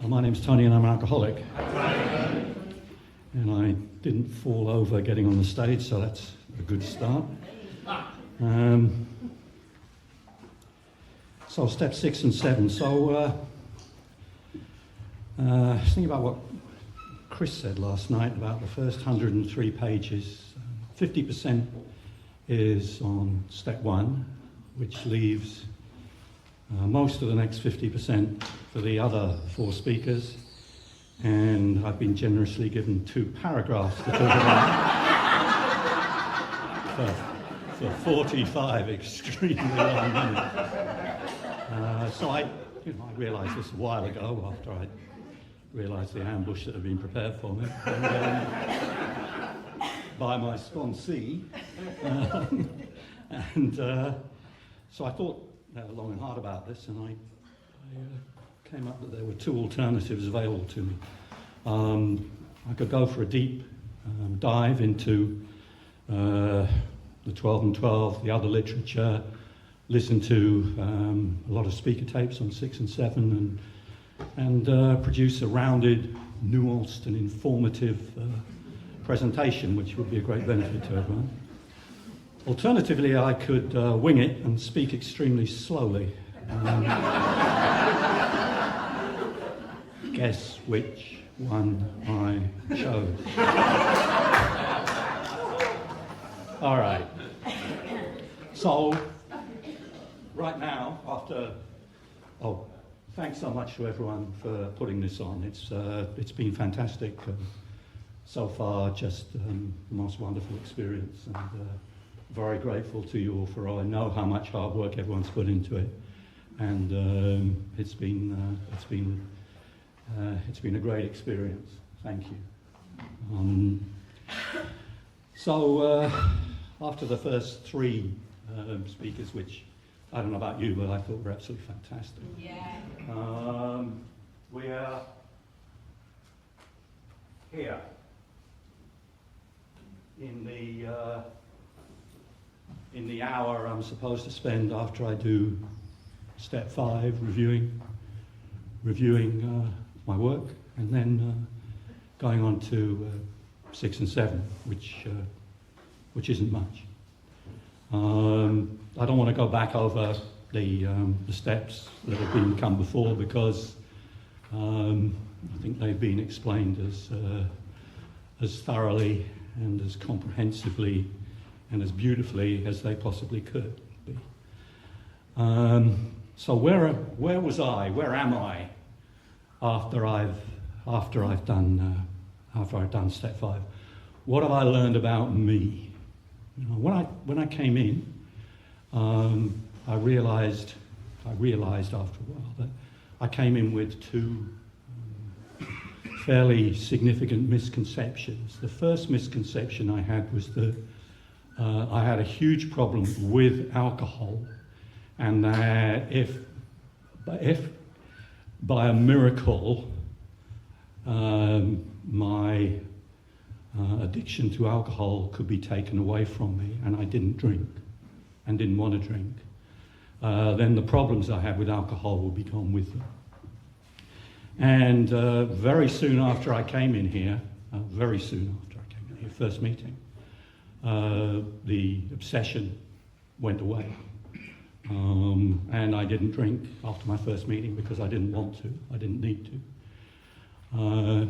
My name's Tony and I'm an alcoholic. And I didn't fall over getting on the stage, so that's a good start. So step 6 and 7. So thinking about what Chris said last night about the first 103 pages. 50% is on step 1, which leaves most of the next 50% for the other 4 speakers. And I've been generously given 2 paragraphs to talk about for 45 extremely long minutes. So I realised this a while ago after I realised the ambush that had been prepared for me by my sponsee. So I thought long and hard about this, and I came up that there were 2 alternatives available to me. I could go for a deep dive into the 12 and 12, the other literature, listen to a lot of speaker tapes on 6 and 7, and produce a rounded, nuanced and informative presentation, which would be a great benefit to everyone. Alternatively, I could wing it and speak extremely slowly. Guess which one I chose. All right. So, right now, thanks so much to everyone for putting this on. It's been fantastic so far, just the most wonderful experience, and very grateful to you all for I know how much hard work everyone's put into it, and it's been a great experience. Thank you. So after the first 3 speakers, which I don't know about you, but I thought were absolutely fantastic. Yeah. We are here in the hour I'm supposed to spend after I do step 5, reviewing my work, and then going on to 6 and 7, which isn't much. I don't want to go back over the steps that have come before, because I think they've been explained as thoroughly and as comprehensively and as beautifully as they possibly could be. So where was I? Where am I after I've done step 5? What have I learned about me? You know, when I came in, I realised after a while that I came in with 2 fairly significant misconceptions. The first misconception I had was that I had a huge problem with alcohol, and that if by a miracle my addiction to alcohol could be taken away from me, and I didn't drink and didn't want to drink, then the problems I had with alcohol would be gone with them. And very soon after I came in here, first meeting, the obsession went away. And I didn't drink after my first meeting because I didn't want to, I didn't need to.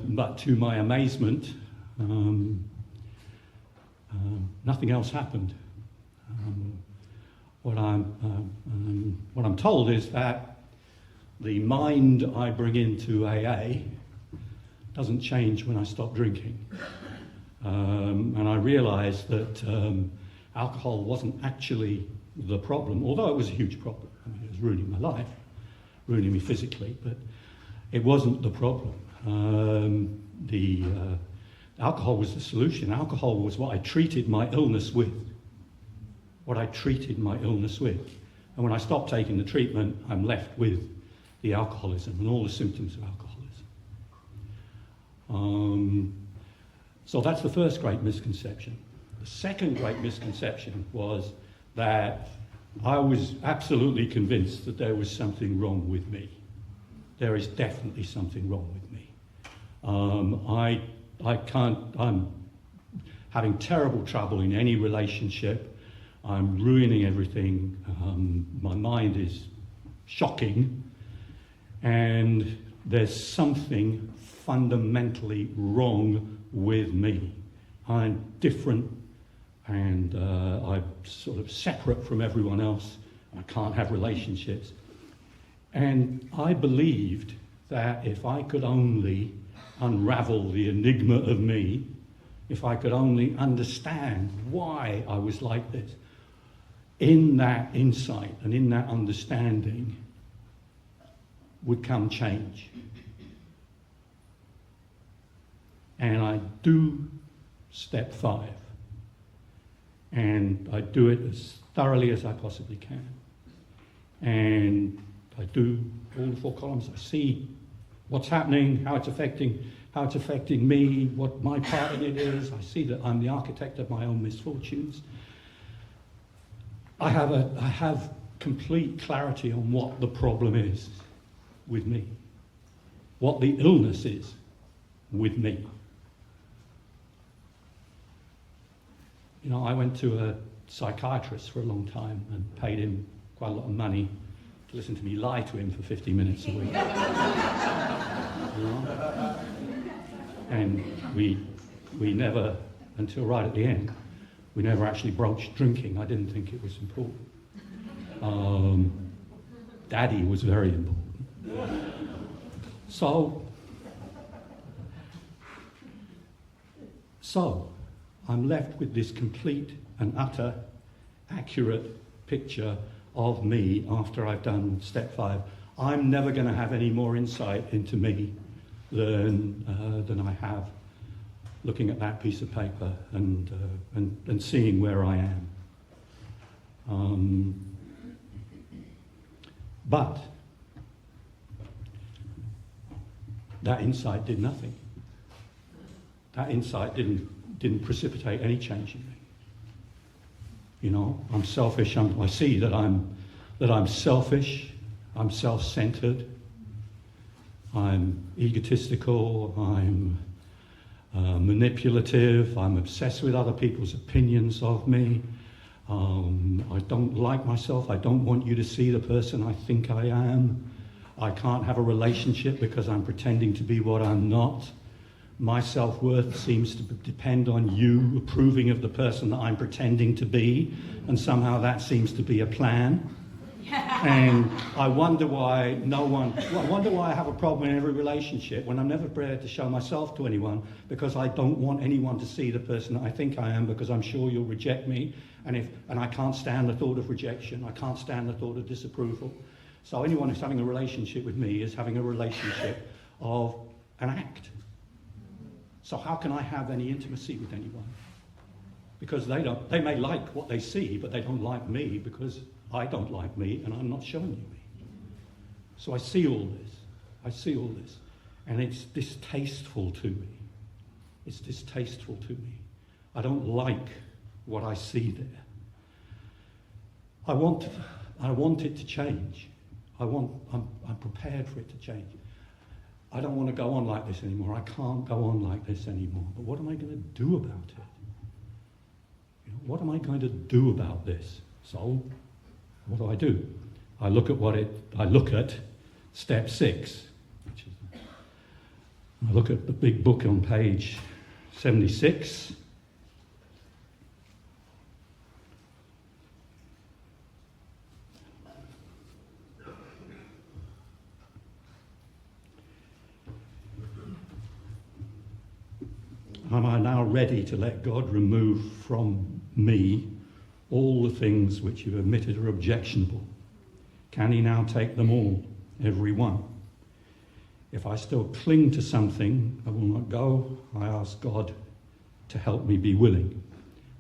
But to my amazement, nothing else happened. What I'm told is that the mind I bring into AA doesn't change when I stop drinking. And I realised that alcohol wasn't actually the problem, although it was a huge problem. I mean, it was ruining my life, ruining me physically, but it wasn't the problem. Alcohol was the solution. Alcohol was what I treated my illness with. And when I stopped taking the treatment, I'm left with the alcoholism and all the symptoms of alcoholism. So that's the first great misconception. The second great misconception was that I was absolutely convinced that there was something wrong with me. there is definitely something wrong with me. I'm having terrible trouble in any relationship. I'm ruining everything. My mind is shocking. And there's something fundamentally wrong with me. I'm different, and I'm sort of separate from everyone else. I can't have relationships. And I believed that if I could only unravel the enigma of me, if I could only understand why I was like this, in that insight and in that understanding would come change. And I do step 5. And I do it as thoroughly as I possibly can. And I do all the 4 columns. I see what's happening, how it's affecting me, what my part in it is. I see that I'm the architect of my own misfortunes. I have complete clarity on what the problem is with me, what the illness is with me. You know, I went to a psychiatrist for a long time and paid him quite a lot of money to listen to me lie to him for 50 minutes a week. You know? And we never, until right at the end, we never actually broached drinking. I didn't think it was important. Daddy was very important. So I'm left with this complete and utter accurate picture of me after I've done step 5. I'm never going to have any more insight into me than I have looking at that piece of paper and seeing where I am. But that insight did nothing. That insight didn't precipitate any change in me. You know, I'm selfish. I see that I'm selfish. I'm self-centered. I'm egotistical. I'm manipulative. I'm obsessed with other people's opinions of me. I don't like myself. I don't want you to see the person I think I am. I can't have a relationship because I'm pretending to be what I'm not. My self-worth seems to depend on you approving of the person that I'm pretending to be, and somehow that seems to be a plan. And I wonder why I have a problem in every relationship when I'm never prepared to show myself to anyone, because I don't want anyone to see the person that I think I am, because I'm sure you'll reject me, and I can't stand the thought of rejection. I can't stand the thought of disapproval. So anyone who's having a relationship with me is having a relationship of an act. So how can I have any intimacy with anyone? Because they may like what they see, but they don't like me because I don't like me and I'm not showing you me. So I see all this. And it's distasteful to me. It's distasteful to me. I don't like what I see there. I want it to change. I'm prepared for it to change. I don't want to go on like this anymore. I can't go on like this anymore. But what am I going to do about it? You know, what am I going to do about this? So, what do? I look at step 6, which is, I look at the big book on page 76. Am I now ready to let God remove from me all the things which you've admitted are objectionable? Can he now take them all, every one? If I still cling to something, I will not go. I ask God to help me be willing.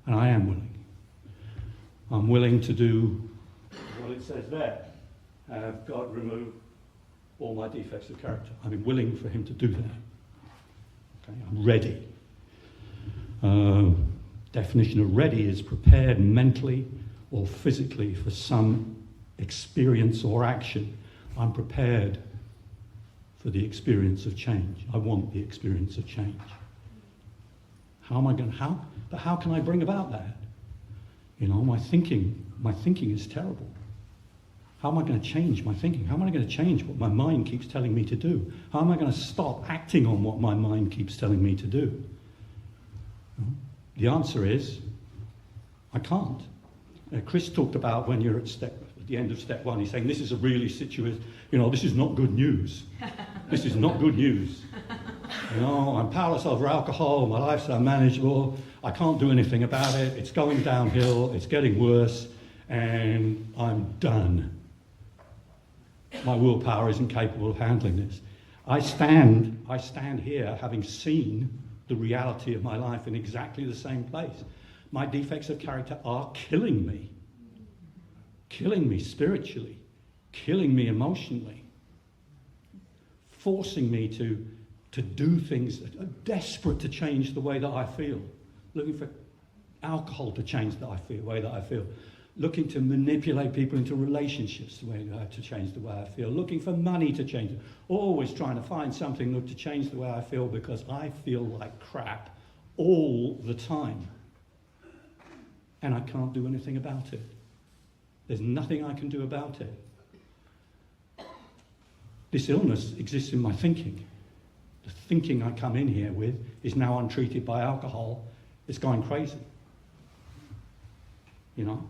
And I am willing. I'm willing to do what it says there. Have God remove all my defects of character. I'm willing for him to do that. Okay, I'm ready. Definition of ready is prepared mentally or physically for some experience or action. I'm prepared for the experience of change. I want the experience of change. How can I bring about that? You know, my thinking is terrible. How am I going to change my thinking? How am I going to change what my mind keeps telling me to do? How am I going to stop acting on what my mind keeps telling me to do? The answer is, I can't. Chris talked about when you're at the end of step one, he's saying this is a really situation, you know, this is not good news. This is not good news. You know, I'm powerless over alcohol, my life's unmanageable, I can't do anything about it, it's going downhill, it's getting worse, and I'm done. My willpower isn't capable of handling this. I stand here having seen the reality of my life in exactly the same place. My defects of character are killing me spiritually, killing me emotionally, forcing me to do things, desperate to change the way that I feel, looking for alcohol to change the way that I feel, looking to manipulate people into relationships the way that I have to change the way I feel, looking for money to change it, always trying to find something to change the way I feel because I feel like crap all the time. And I can't do anything about it. There's nothing I can do about it. This illness exists in my thinking. The thinking I come in here with is now untreated by alcohol. It's going crazy. You know?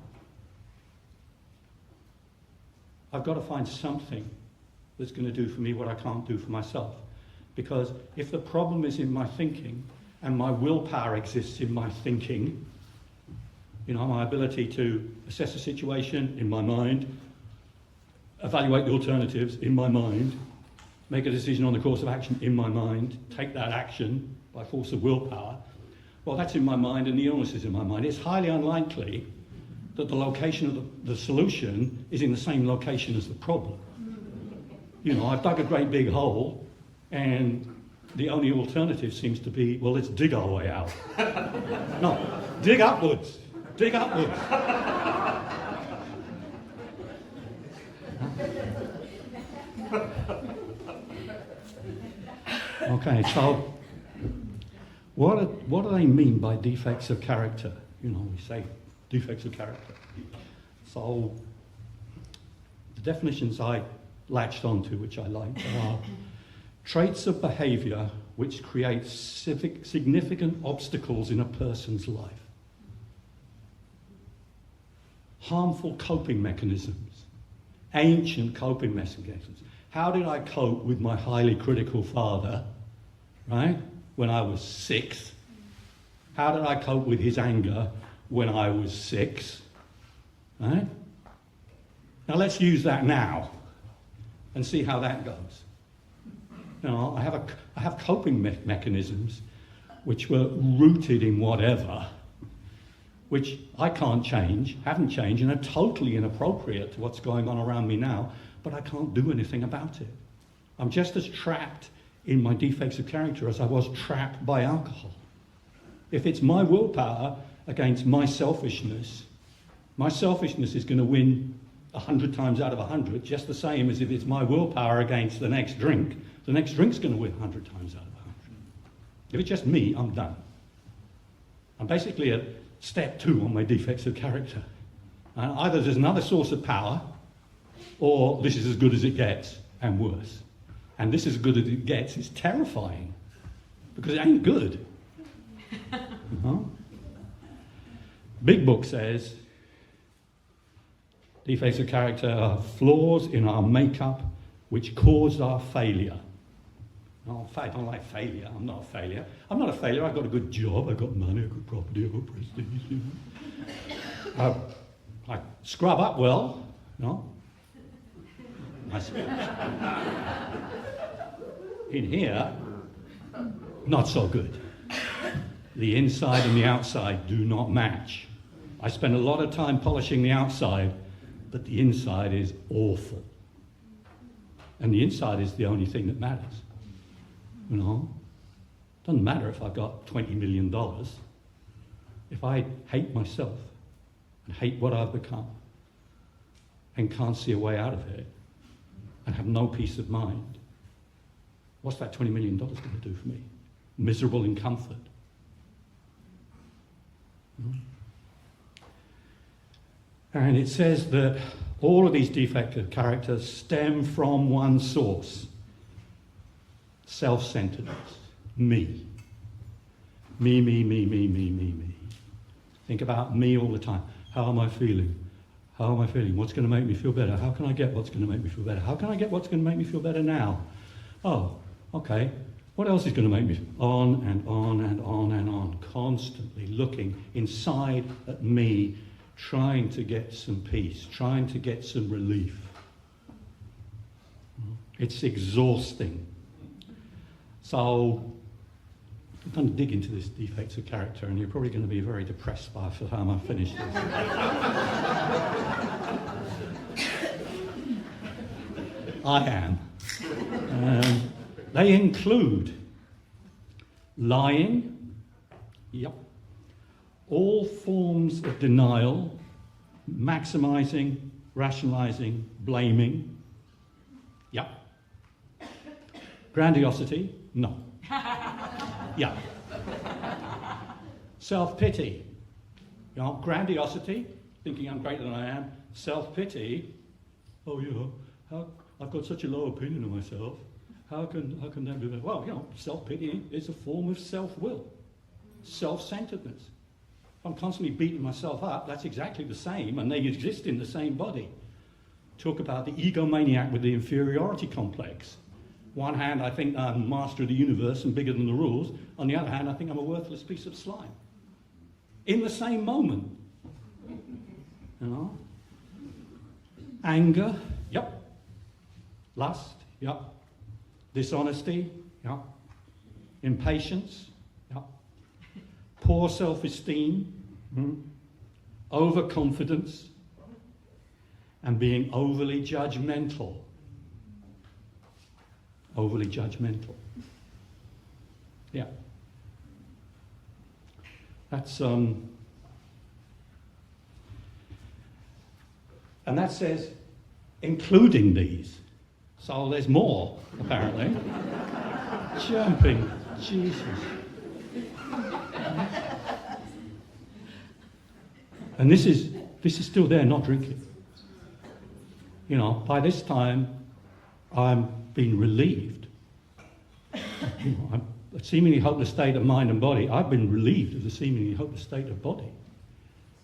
I've got to find something that's going to do for me what I can't do for myself. Because if the problem is in my thinking, and my willpower exists in my thinking, you know, my ability to assess a situation in my mind, evaluate the alternatives in my mind, make a decision on the course of action in my mind, take that action by force of willpower, well, that's in my mind and the illness is in my mind. It's highly unlikely that the location of the solution is in the same location as the problem. You know, I've dug a great big hole and the only alternative seems to be, well, let's dig our way out. No, dig upwards. Dig upwards. Okay, so what do they mean by defects of character? You know, we say defects of character. So the definitions I latched onto, which I like, are traits of behaviour which create significant obstacles in a person's life. Harmful coping mechanisms, ancient coping mechanisms. How did I cope with my highly critical father, right, when I was 6? How did I cope with his anger when I was 6? Right? Now let's use that now and see how that goes. You know, I have coping mechanisms which were rooted in whatever, which I can't change, haven't changed, and are totally inappropriate to what's going on around me now, but I can't do anything about it. I'm just as trapped in my defects of character as I was trapped by alcohol. If it's my willpower against my selfishness is going to win 100 times out of 100, just the same as if it's my willpower against the next drink's going to win 100 times out of 100. If it's just me, I'm done. I'm basically at step 2 on my defects of character. Either there's another source of power, or this is as good as it gets, and worse. And this is as good as it gets is terrifying, because it ain't good. Big Book says, defects of character are flaws in our makeup which cause our failure. No, I don't like failure. I'm not a failure. I'm not a failure. I've got a good job. I've got money. I've got property. I've got prestige. You know. I scrub up well. No. In here, not so good. The inside and the outside do not match. I spend a lot of time polishing the outside, but the inside is awful. And the inside is the only thing that matters. You know? Doesn't matter if I've got $20 million. If I hate myself and hate what I've become and can't see a way out of it and have no peace of mind, What's that $20 million going to do for me? Miserable in comfort. And it says that all of these defective characters stem from one source: self-centeredness. Me. Me, me, me, me, me, me, me. Think about me all the time. How am I feeling? How am I feeling? What's going to make me feel better? How can I get what's going to make me feel better? How can I get what's going to make me feel better now? Oh, okay. What else is going to make me... On and on and on and on. Constantly looking inside at me, trying to get some peace, trying to get some relief. It's exhausting. So, I'm going to dig into this defects of character, and you're probably going to be very depressed by the time I finish this. I am. They include lying, yep, all forms of denial, maximizing, rationalizing, blaming, yep. Grandiosity, no. Yeah. Self-pity, you know, grandiosity, thinking I'm greater than I am. Self-pity, oh, you know, I've got such a low opinion of myself. How can that be? Well, you know, self-pity is a form of self-will, self-centeredness. If I'm constantly beating myself up, that's exactly the same, and they exist in the same body. Talk about the egomaniac with the inferiority complex. One hand, I think I'm master of the universe and bigger than the rules. On the other hand, I think I'm a worthless piece of slime. In the same moment. You know? Anger, yep. Lust, yep. Dishonesty, yep. Impatience, yep. Poor self-esteem, overconfidence, and being overly judgmental. Overly judgmental. Yeah. That's, and that says, including these. So there's more, apparently. Jumping, Jesus. And this is still there, not drinking. You know, by this time, I'm being relieved. You know, I'm a seemingly hopeless state of mind and body. I've been relieved of the seemingly hopeless state of body.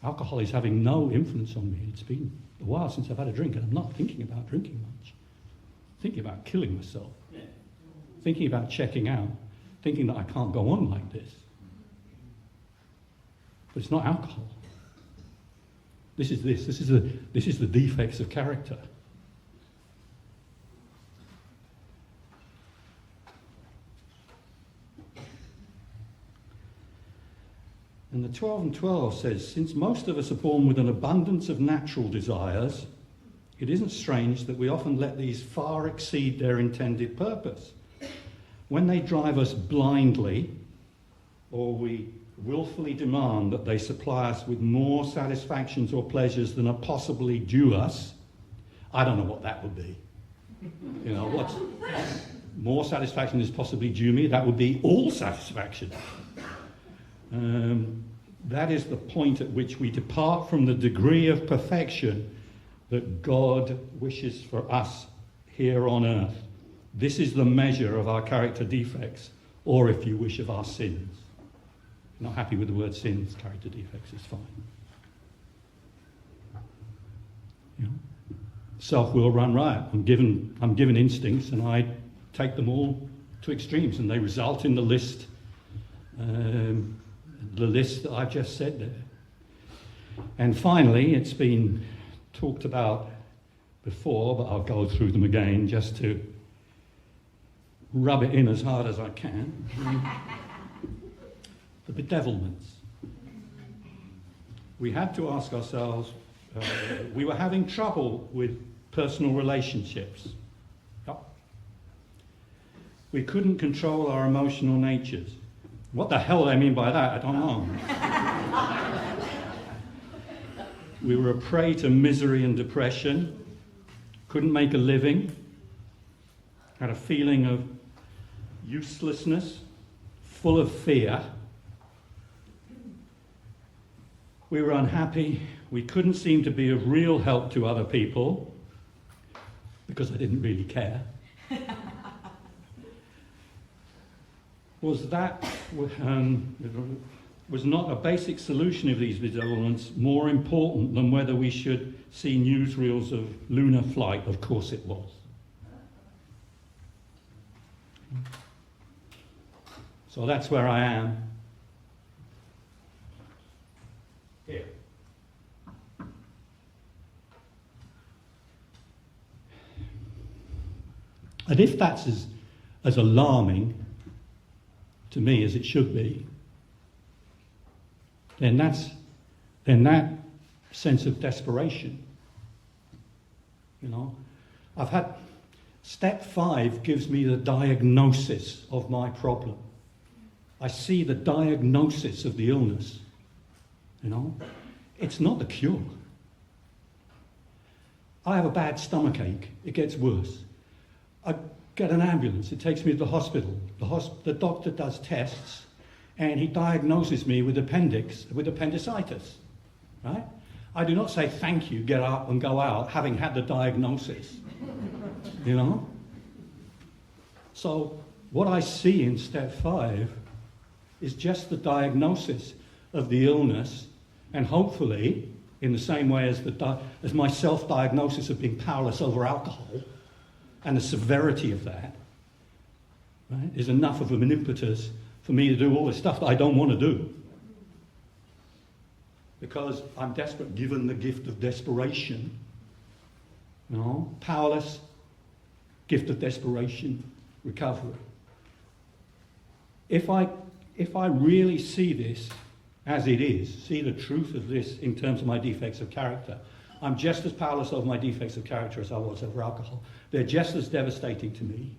Alcohol is having no influence on me. It's been a while since I've had a drink, and I'm not thinking about drinking much. Thinking about killing myself. Thinking about checking out. Thinking that I can't go on like this. But it's not alcohol. This is the defects of character. And the 12 and 12 says, since most of us are born with an abundance of natural desires, it isn't strange that we often let these far exceed their intended purpose. When they drive us blindly, or we willfully demand that they supply us with more satisfactions or pleasures than are possibly due us, I don't know what that would be. You know, what's more satisfaction is possibly due me? That would be all satisfaction. That is the point at which we depart from the degree of perfection that God wishes for us here on earth. This is the measure of our character defects, or if you wish, of our sins. If you're not happy with the word sins, character defects is fine. You know? Self-will run riot. I'm given instincts, and I take them all to extremes, and they result in the list that I've just said there. And finally, it's been talked about before, but I'll go through them again just to rub it in as hard as I can. The bedevilments. We had to ask ourselves, we were having trouble with personal relationships. Yep. We couldn't control our emotional natures. What the hell they mean by that, I don't know. We were a prey to misery and depression, couldn't make a living, had a feeling of uselessness, full of fear. We were unhappy. We couldn't seem to be of real help to other people because I didn't really care. Was not a basic solution of these developments more important than whether we should see newsreels of lunar flight? Of course it was. So that's where I am. Here. And if that's as alarming to me as it should be, then that sense of desperation, I've had step 5 gives me the diagnosis of my problem. I see the diagnosis of the illness, It's not the cure. I have a bad stomachache, it gets worse. I get an ambulance, it takes me to the hospital. The doctor does tests, and he diagnoses me with appendicitis, right? I do not say thank you, get up and go out, having had the diagnosis, So what I see in step 5 is just the diagnosis of the illness, and hopefully, in the same way as my self-diagnosis of being powerless over alcohol, and the severity of that, right, is enough of an impetus for me to do all the stuff that I don't want to do. Because I'm desperate, given the gift of desperation. Powerless, gift of desperation, recovery. If I really see this as it is, see the truth of this in terms of my defects of character, I'm just as powerless over my defects of character as I was over alcohol. They're just as devastating to me,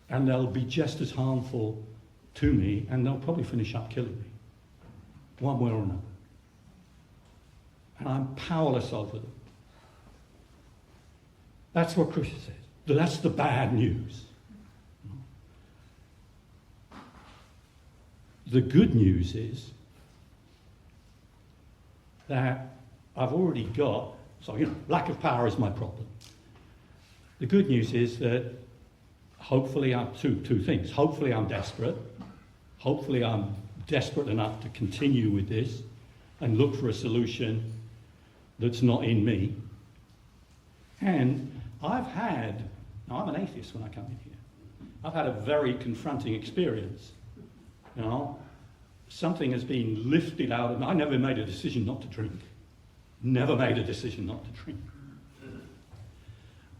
and they'll be just as harmful to me, and they'll probably finish up killing me, one way or another. And I'm powerless over them. That's what Chris says. That's the bad news. The good news is that I've already got, lack of power is my problem. The good news is that hopefully I'm two things. Hopefully I'm desperate. Hopefully I'm desperate enough to continue with this and look for a solution that's not in me. And I'm an atheist when I come in here. I've had a very confronting experience. Something has been lifted out of me. I never made a decision not to drink. Never made a decision not to drink.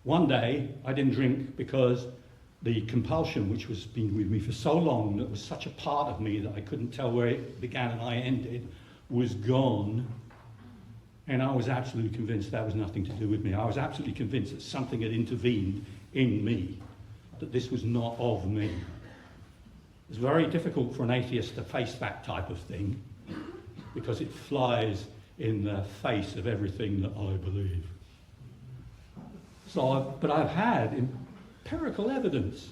One day, I didn't drink because the compulsion, which was been with me for so long, that was such a part of me that I couldn't tell where it began and I ended, was gone. And I was absolutely convinced that was nothing to do with me. I was absolutely convinced that something had intervened in me, that this was not of me. It's very difficult for an atheist to face that type of thing because it flies in the face of everything that I believe. But I've had empirical evidence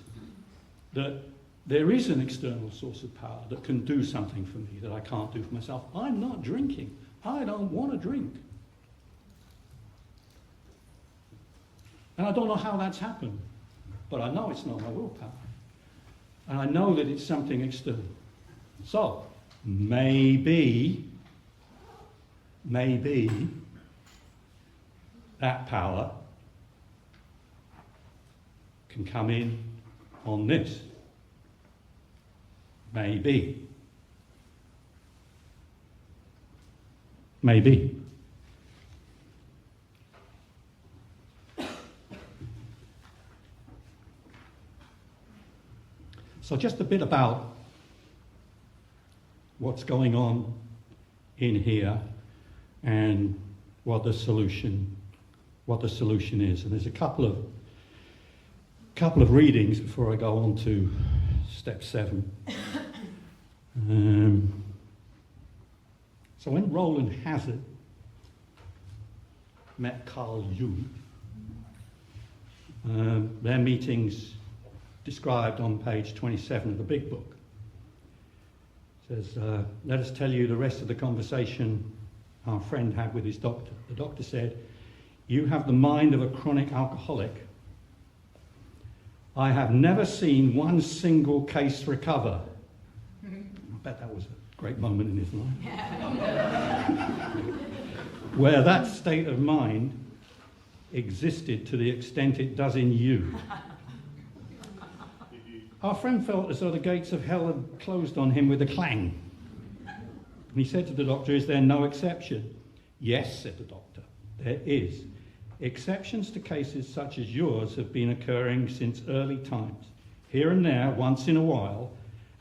that there is an external source of power that can do something for me that I can't do for myself. I'm not drinking. I don't want to drink. And I don't know how that's happened, but I know it's not my willpower. And I know that it's something external. So, maybe that power can come in on this. Maybe. So just a bit about what's going on in here and what the solution is. And there's a couple of readings before I go on to step 7. So when Roland Hazard met Carl Jung, their meetings described on page 27 of the Big Book. It says, let us tell you the rest of the conversation our friend had with his doctor. The doctor said, you have the mind of a chronic alcoholic. I have never seen one single case recover. I bet that was a great moment in his life. Where that state of mind existed to the extent it does in you. Our friend felt as though the gates of hell had closed on him with a clang. And he said to the doctor, is there no exception? Yes, said the doctor, there is. Exceptions to cases such as yours have been occurring since early times. Here and there, once in a while,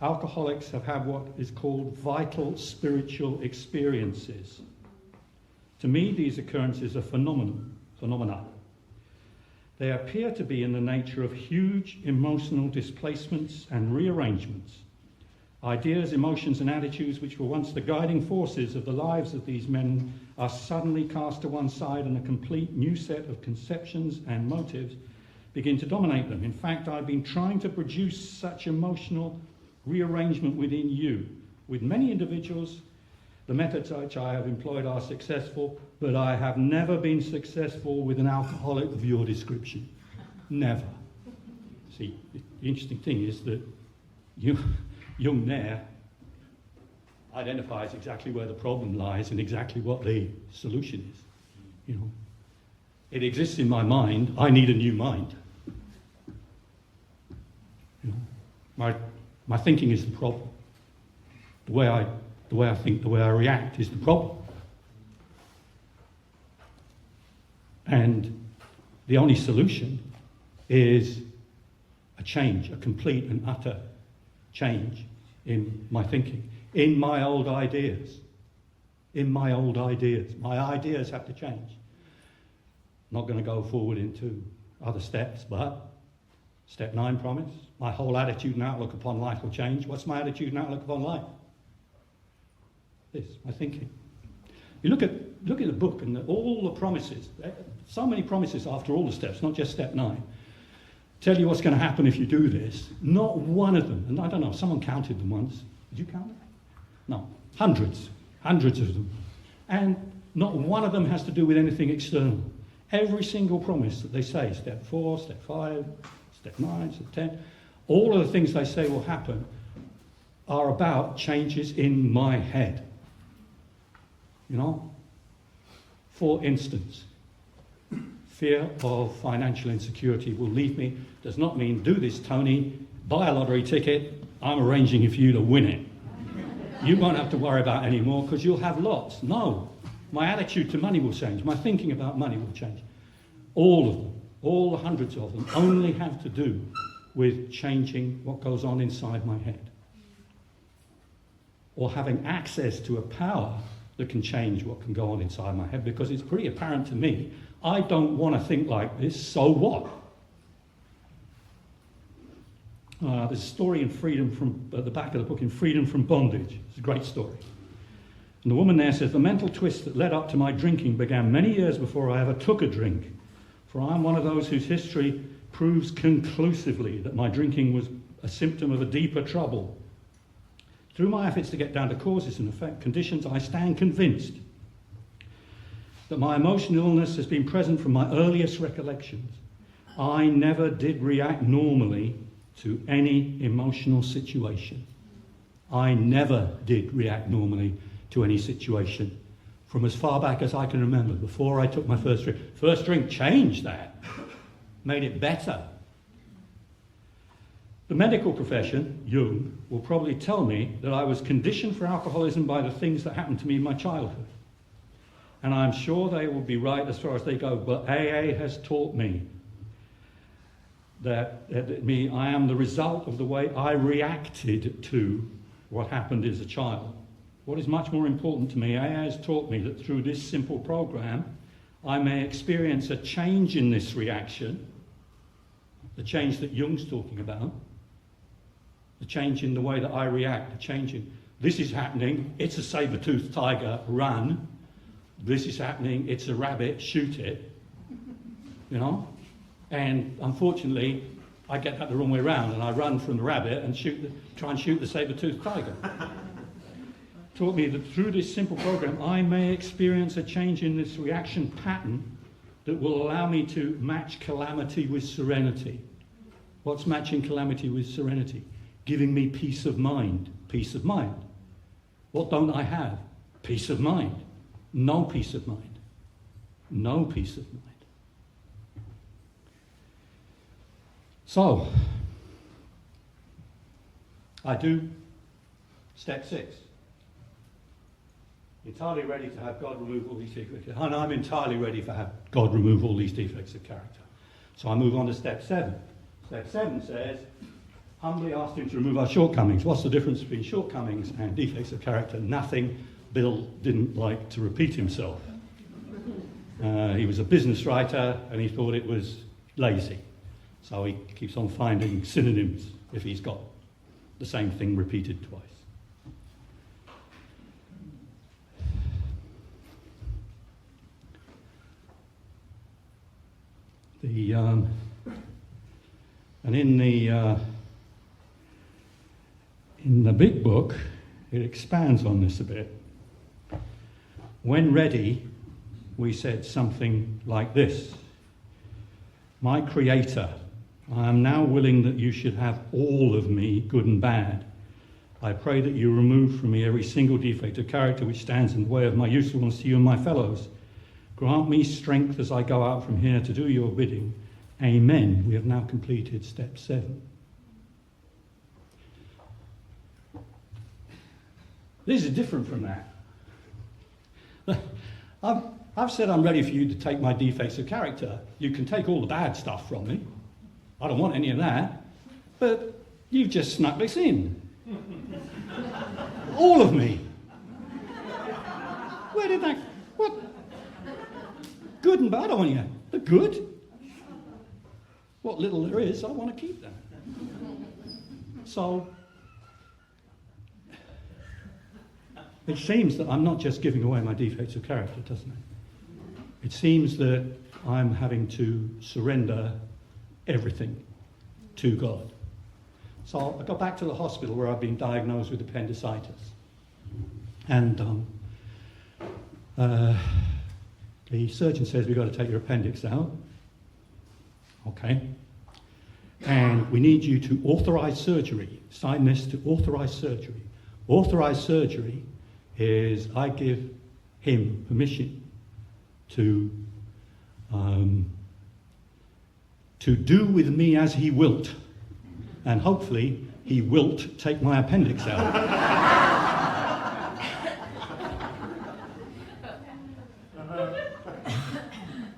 alcoholics have had what is called vital spiritual experiences. To me, these occurrences are phenomena. They appear to be in the nature of huge emotional displacements and rearrangements. Ideas, emotions, and attitudes which were once the guiding forces of the lives of these men are suddenly cast to one side, and a complete new set of conceptions and motives begin to dominate them. In fact, I've been trying to produce such emotional rearrangement within you. With many individuals, the methods which I have employed are successful, but I have never been successful with an alcoholic of your description. Never. See, the interesting thing is that Jung there identifies exactly where the problem lies and exactly what the solution is. You know, it exists in my mind. I need a new mind. You know, my thinking is the problem. The way I think, the way I react is the problem. And the only solution is a change, a complete and utter change in my thinking, in my old ideas. In my old ideas. My ideas have to change. I'm not going to go forward into other steps, but step 9 promise, my whole attitude and outlook upon life will change. What's my attitude and outlook upon life? This, my thinking. You look at the book and all the promises, so many promises after all the steps, not just step 9, tell you what's going to happen if you do this. Not one of them, and I don't know, someone counted them once. Did you count them? No, hundreds of them. And not one of them has to do with anything external. Every single promise that they say, step 4, step 5, step 9, step 10, all of the things they say will happen are about changes in my head. You know? For instance, fear of financial insecurity will leave me. Does not mean do this, Tony, buy a lottery ticket, I'm arranging for you to win it. You won't have to worry about it anymore because you'll have lots. No, my attitude to money will change. My thinking about money will change. All of them, all the hundreds of them, only have to do with changing what goes on inside my head. Or having access to a power that can change what can go on inside my head, because it's pretty apparent to me, I don't want to think like this, so what? There's a story in Freedom from, at the back of the book, in Freedom from Bondage. It's a great story. And the woman there says, the mental twist that led up to my drinking began many years before I ever took a drink. For I am one of those whose history proves conclusively that my drinking was a symptom of a deeper trouble. Through my efforts to get down to causes and effect conditions, I stand convinced that my emotional illness has been present from my earliest recollections. I never did react normally to any emotional situation. I never did react normally to any situation from as far back as I can remember, before I took my first drink. First drink changed that, made it better. The medical profession, Jung, will probably tell me that I was conditioned for alcoholism by the things that happened to me in my childhood. And I'm sure they will be right as far as they go, but AA has taught me that I am the result of the way I reacted to what happened as a child. What is much more important to me, AA has taught me that through this simple program, I may experience a change in this reaction, the change that Jung's talking about, the change in the way that I react, the change in, this is happening, it's a saber-toothed tiger, run. This is happening, it's a rabbit, shoot it. You know? And unfortunately, I get that the wrong way around, and I run from the rabbit and try and shoot the saber-toothed tiger. Taught me that through this simple program, I may experience a change in this reaction pattern that will allow me to match calamity with serenity. What's matching calamity with serenity? Giving me peace of mind. Peace of mind. What don't I have? Peace of mind. No peace of mind. No peace of mind. So, I do step 6. Entirely ready to have God remove all these defects. And I'm entirely ready to have God remove all these defects of character. So I move on to step 7. Step 7 says, humbly ask him to remove our shortcomings. What's the difference between shortcomings and defects of character? Nothing. Bill didn't like to repeat himself. He was a business writer and he thought it was lazy. So he keeps on finding synonyms if he's got the same thing repeated twice. And in the big book, it expands on this a bit. When ready, we said something like this: my Creator, I am now willing that you should have all of me, good and bad. I pray that you remove from me every single defect of character which stands in the way of my usefulness to you and my fellows. Grant me strength as I go out from here to do your bidding. Amen. We have now completed step 7. This is different from that. I've said I'm ready for you to take my defects of character. You can take all the bad stuff from me. I don't want any of that. But you've just snuck this in. All of me. Where did that... What? Good and bad, I want you. The good? What little there is, I want to keep that. So, it seems that I'm not just giving away my defects of character, doesn't it? It seems that I'm having to surrender everything to God. So I got back to the hospital where I've been diagnosed with appendicitis. And the surgeon says, we've got to take your appendix out. Okay. And we need you to authorize surgery. Sign this to authorize surgery. Authorized surgery is I give him permission to do with me as he wilt. And hopefully he wilt take my appendix out.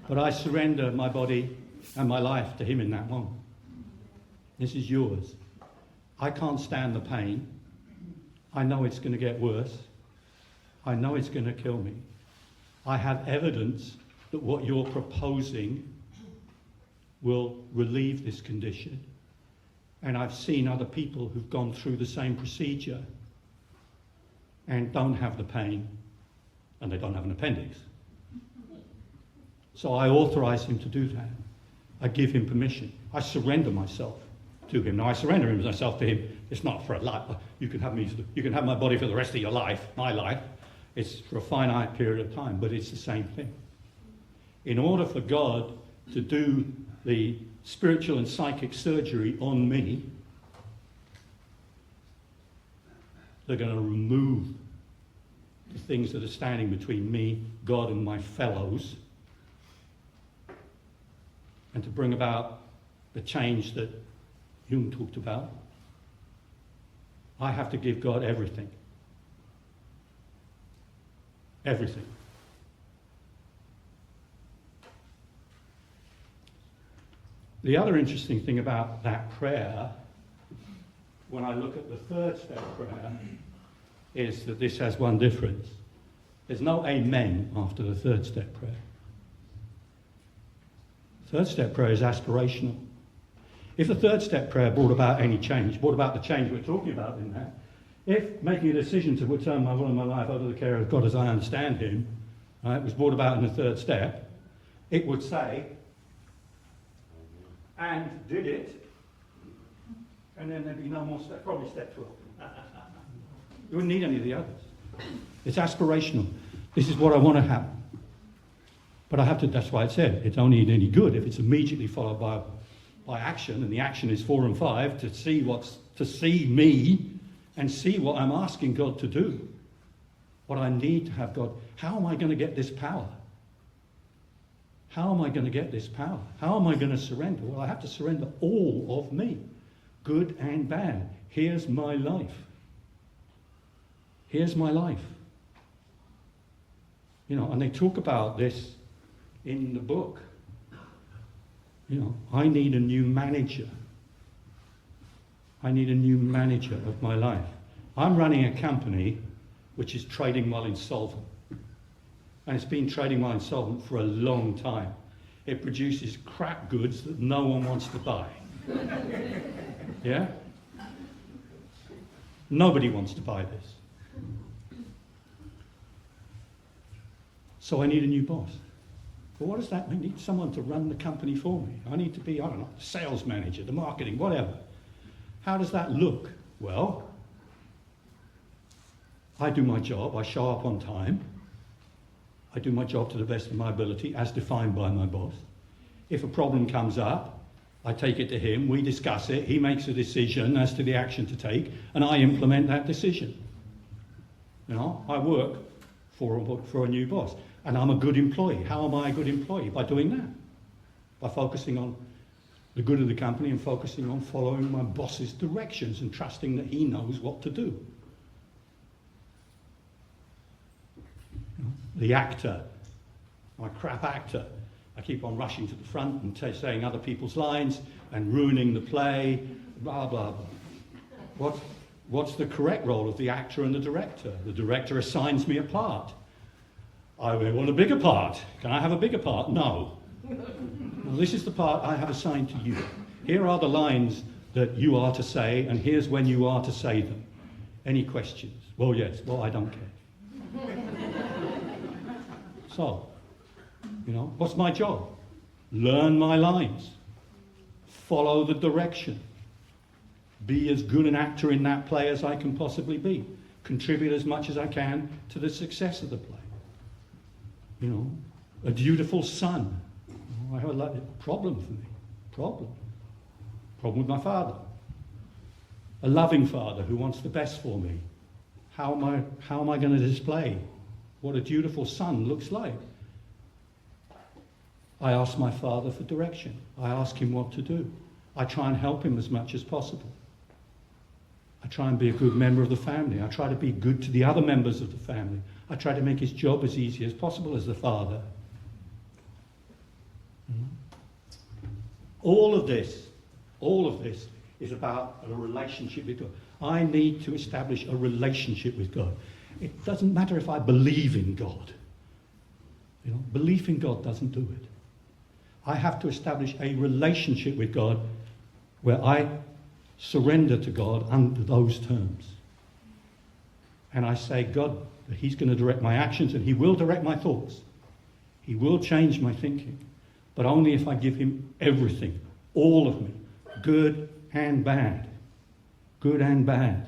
But I surrender my body and my life to him in that moment. This is yours. I can't stand the pain. I know it's going to get worse. I know it's going to kill me. I have evidence that what you're proposing will relieve this condition. And I've seen other people who've gone through the same procedure and don't have the pain, and they don't have an appendix. So I authorize him to do that. I give him permission. I surrender myself to him. Now I surrender myself to him. It's not for a life. You can have my body for the rest of your life, my life. It's for a finite period of time, but it's the same thing. In order for God to do the spiritual and psychic surgery on me, they're going to remove the things that are standing between me, God, and my fellows, and to bring about the change that Jung talked about. I have to give God everything. Everything. The other interesting thing about that prayer, when I look at the third step prayer, is that this has one difference. There's no amen after the third step prayer. Third step prayer is aspirational. If the third step prayer brought about any change, brought about the change we're talking about in that, if making a decision to return my will and my life over the care of God as I understand him, was brought about in the third step, it would say, and did it And then there'd be no more probably step 12. You wouldn't need any of the others. It's aspirational. This is what I want to happen. But I have to, that's why it said, it's only any good if it's immediately followed by action, and the action is 4 and 5, to see me and see what I'm asking God to do. What I need to have God. How am I going to get this power? How am I going to get this power? How am I going to surrender? Well, I have to surrender all of me, good and bad. Here's my life. Here's my life. You know, and they talk about this in the book. You know, I need a new manager. I need a new manager of my life. I'm running a company which is trading while insolvent. And it's been trading while insolvent for a long time. It produces crap goods that no one wants to buy. Yeah? Nobody wants to buy this. So I need a new boss. Well, what does that mean? I need someone to run the company for me. I need to be, I don't know, the sales manager, the marketing, whatever. How does that look? Well, I do my job. I show up on time. I do my job to the best of my ability, as defined by my boss. If a problem comes up, I take it to him. We discuss it. He makes a decision as to the action to take, and I implement that decision. You know, I work for a new boss. And I'm a good employee. How am I a good employee? By doing that. By focusing on the good of the company and focusing on following my boss's directions and trusting that he knows what to do. You know, the actor, I'm a crap actor. I keep on rushing to the front and saying other people's lines and ruining the play, blah, blah, blah. What's the correct role of the actor and the director? The director assigns me a part. I want a bigger part. Can I have a bigger part? No. Well, this is the part I have assigned to you. Here are the lines that you are to say, and here's when you are to say them. Any questions? Well, yes. Well, I don't care. So, you know, what's my job? Learn my lines. Follow the direction. Be as good an actor in that play as I can possibly be. Contribute as much as I can to the success of the play. You know, a dutiful son. Oh, I have a problem for me. Problem with my father. A loving father who wants the best for me. How am I going to display what a dutiful son looks like? I ask my father for direction. I ask him what to do. I try and help him as much as possible. I try and be a good member of the family. I try to be good to the other members of the family. I try to make his job as easy as possible as the father. All of this is about a relationship with God. I need to establish a relationship with God. It doesn't matter if I believe in God. You know, belief in God doesn't do it. I have to establish a relationship with God where I surrender to God under those terms. And I say, God, He's going to direct my actions and He will direct my thoughts. He will change my thinking. But only if I give Him everything, all of me, good and bad. Good and bad.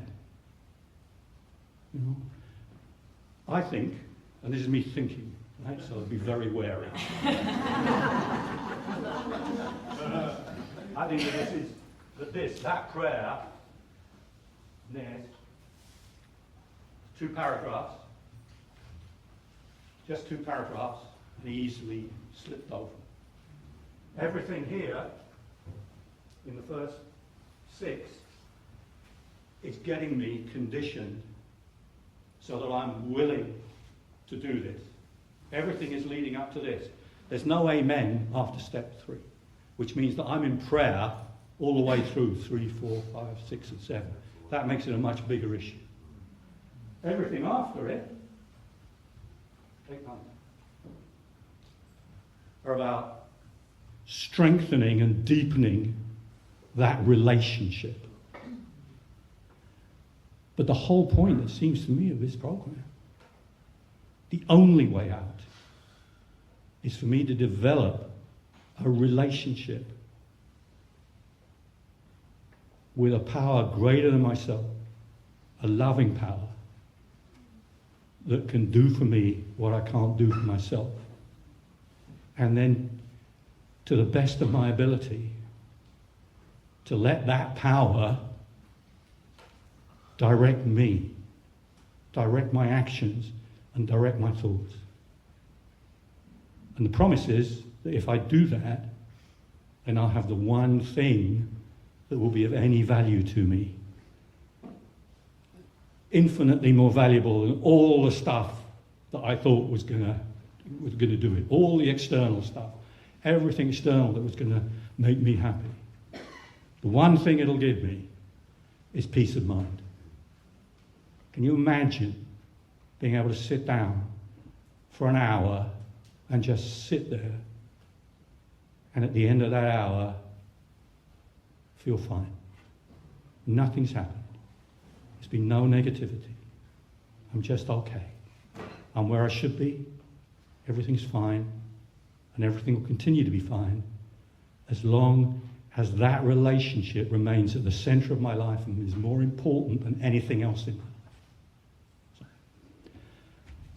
You know, I think, and this is me thinking, right, so I'll be very wary. I think that prayer, there's 2 paragraphs, just 2 paragraphs, and easily slipped over. Everything here, in the first 6, is getting me conditioned so that I'm willing to do this. Everything is leading up to this. There's no amen after step 3, which means that I'm in prayer all the way through 3, 4, 5, 6, and 7. That makes it a much bigger issue. Everything after it, take time, are about strengthening and deepening that relationship. But the whole point, it seems to me, of this program, the only way out is for me to develop a relationship with a power greater than myself, a loving power that can do for me what I can't do for myself. And then, to the best of my ability, to let that power direct me, direct my actions, and direct my thoughts. And the promise is that if I do that, then I'll have the one thing that will be of any value to me. Infinitely more valuable than all the stuff that I thought was gonna do it. All the external stuff. Everything external that was gonna make me happy. The one thing it'll give me is peace of mind. Can you imagine being able to sit down for an hour and just sit there, and at the end of that hour, feel fine? Nothing's happened. There's been no negativity. I'm just okay. I'm where I should be. Everything's fine. And everything will continue to be fine as long as that relationship remains at the center of my life and is more important than anything else in my life. So,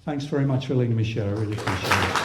thanks very much for letting me share. I really appreciate it.